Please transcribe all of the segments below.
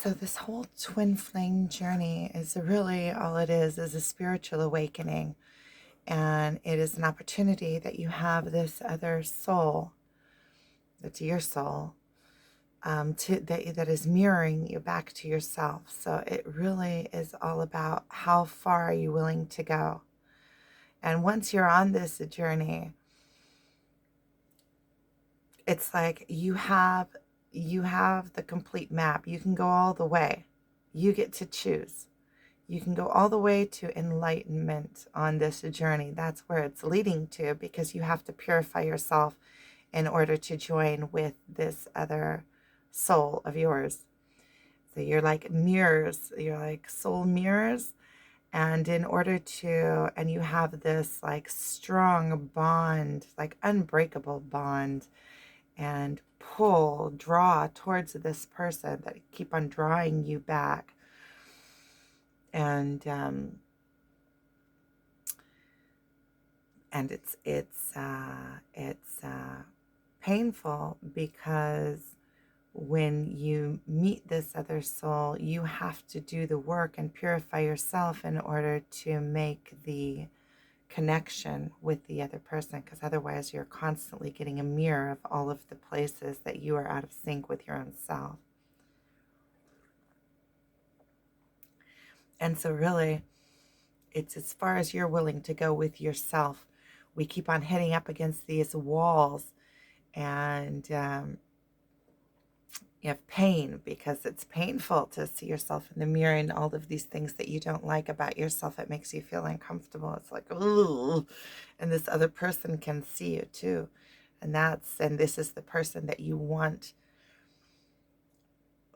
So this whole twin flame journey is really all it is a spiritual awakening. And it is an opportunity that you have this other soul, that's your soul, that is mirroring you back to yourself. So it really is all about how far are you willing to go. And once you're on this journey, it's like you have the complete map. You can go all the way. You get to choose. You can go all the way to enlightenment on this journey. That's where it's leading to, because you have to purify yourself in order to join with this other soul of yours. So you're like mirrors, you're like soul mirrors. And in order to, and you have this like strong bond, like unbreakable bond, and draw towards this person that keep on drawing you back. And it's painful, because when you meet this other soul, you have to do the work and purify yourself in order to make the connection with the other person, because otherwise you're constantly getting a mirror of all of the places that you are out of sync with your own self. And so really, it's as far as you're willing to go with yourself. We keep on hitting up against these walls, and you have pain, because it's painful to see yourself in the mirror and all of these things that you don't like about yourself. It makes you feel uncomfortable. It's like, ooh, and this other person can see you too. And this is the person that you want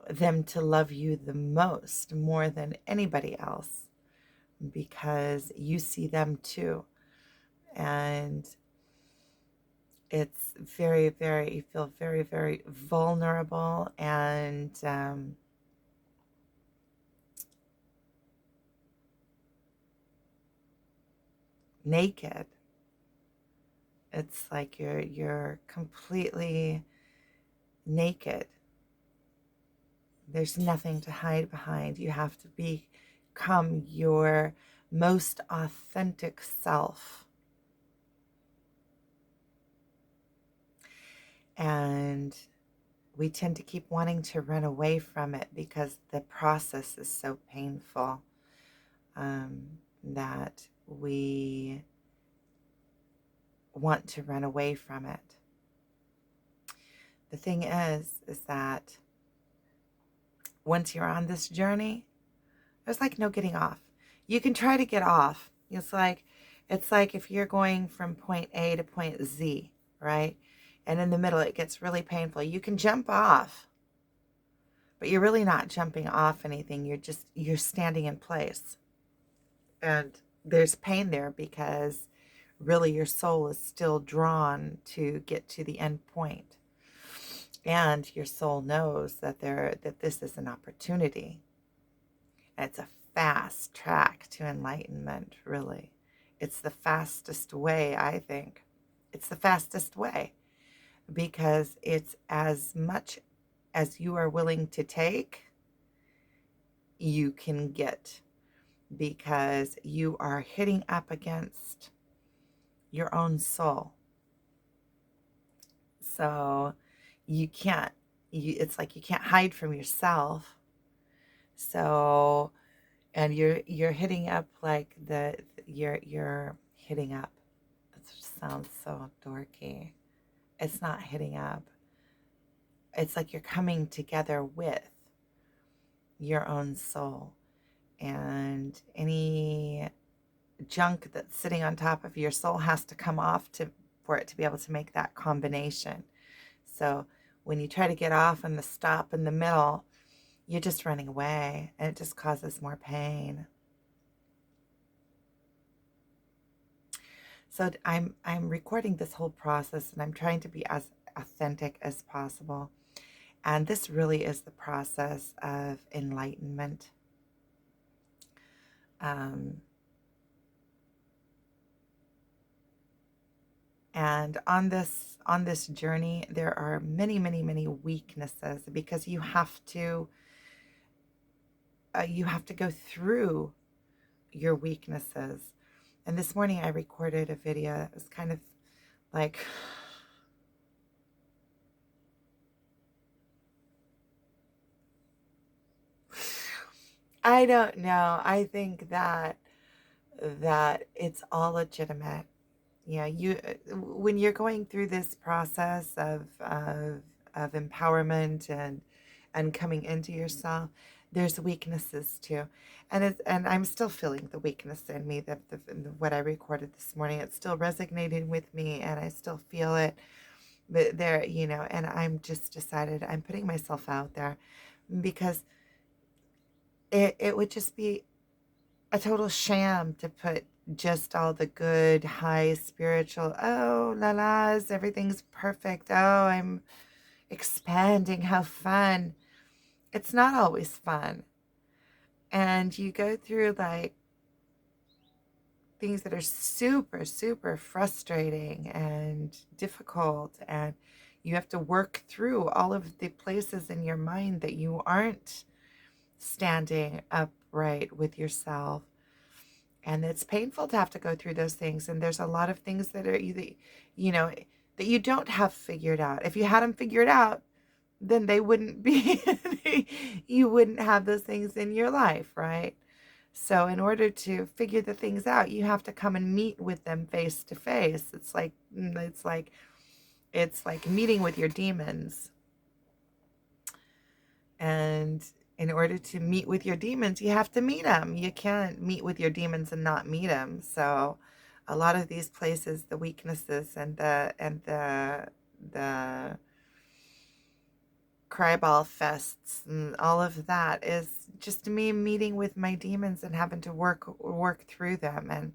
them to love you the most, more than anybody else, because you see them too. And it's very, very, you feel very, very vulnerable and naked. It's like you're completely naked. There's nothing to hide behind. You have to become your most authentic self. And we tend to keep wanting to run away from it because the process is so painful, that we want to run away from it. The thing is that once you're on this journey, there's like no getting off. You can try to get off. It's like if you're going from point A to point Z, right? And in the middle it gets really painful. You can jump off, but you're really not jumping off anything. You're standing in place. And there's pain there, because really your soul is still drawn to get to the end point. And your soul knows that this is an opportunity. And it's a fast track to enlightenment, really. It's the fastest way, I think. It's the fastest way, because it's as much as you are willing to take, you can get, because you are hitting up against your own soul. So it's like you can't hide from yourself. So, and you're hitting up like you're hitting up. It sounds so dorky. It's not hitting up. It's like you're coming together with your own soul, and any junk that's sitting on top of your soul has to come off for it to be able to make that combination. So when you try to get off and the stop in the middle, you're just running away, and it just causes more pain. So I'm recording this whole process, and I'm trying to be as authentic as possible. And this really is the process of enlightenment. And on this journey, there are many, many, many weaknesses, because you have to you have to go through your weaknesses. And this morning I recorded a video that was kind of like, I don't know. I think that it's all legitimate. Yeah, when you're going through this process of empowerment and coming into yourself, there's weaknesses too, and I'm still feeling the weakness in me that what I recorded this morning. It's still resonating with me, and I still feel it. But there, and I'm just decided I'm putting myself out there because it would just be a total sham to put just all the good, high spiritual, oh, la la's, everything's perfect. Oh, I'm expanding, how fun. It's not always fun. And you go through like things that are super, super frustrating and difficult. And you have to work through all of the places in your mind that you aren't standing upright with yourself. And it's painful to have to go through those things. And there's a lot of things that are either, that you don't have figured out. If you had them figured out, then they wouldn't be, you wouldn't have those things in your life, right? So in order to figure the things out, you have to come and meet with them face to face. It's like meeting with your demons. And in order to meet with your demons, you have to meet them. You can't meet with your demons and not meet them. So a lot of these places, the weaknesses and the cryball fests and all of that is just me meeting with my demons and having to work through them.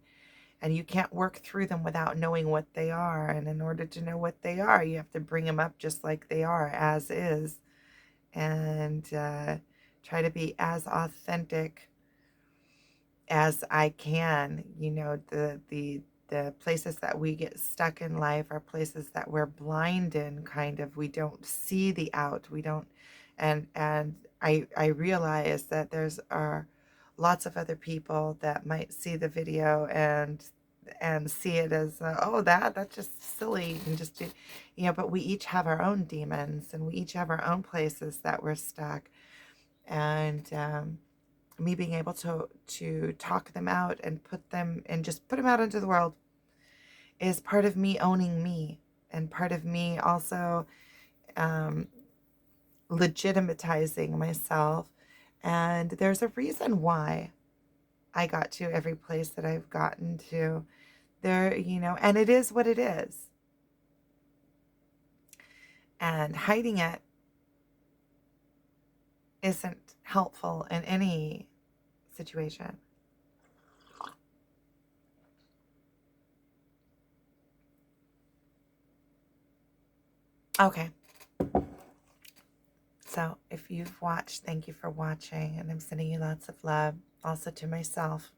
And you can't work through them without knowing what they are. And in order to know what they are, you have to bring them up just like they are, as is, and try to be as authentic as I can. The places that we get stuck in life are places that we're blind in, kind of. We don't see the out. We don't, and I realize that there's are lots of other people that might see the video and see it as oh, that's just silly, and just do, but we each have our own demons, and we each have our own places that we're stuck. And me being able to talk them out and put them out into the world is part of me owning me, and part of me also um, legitimatizing myself. And there's a reason why I got to every place that I've gotten to there, and it is what it is. And hiding it isn't helpful in any situation. Okay. So if you've watched, thank you for watching. And I'm sending you lots of love, also to myself.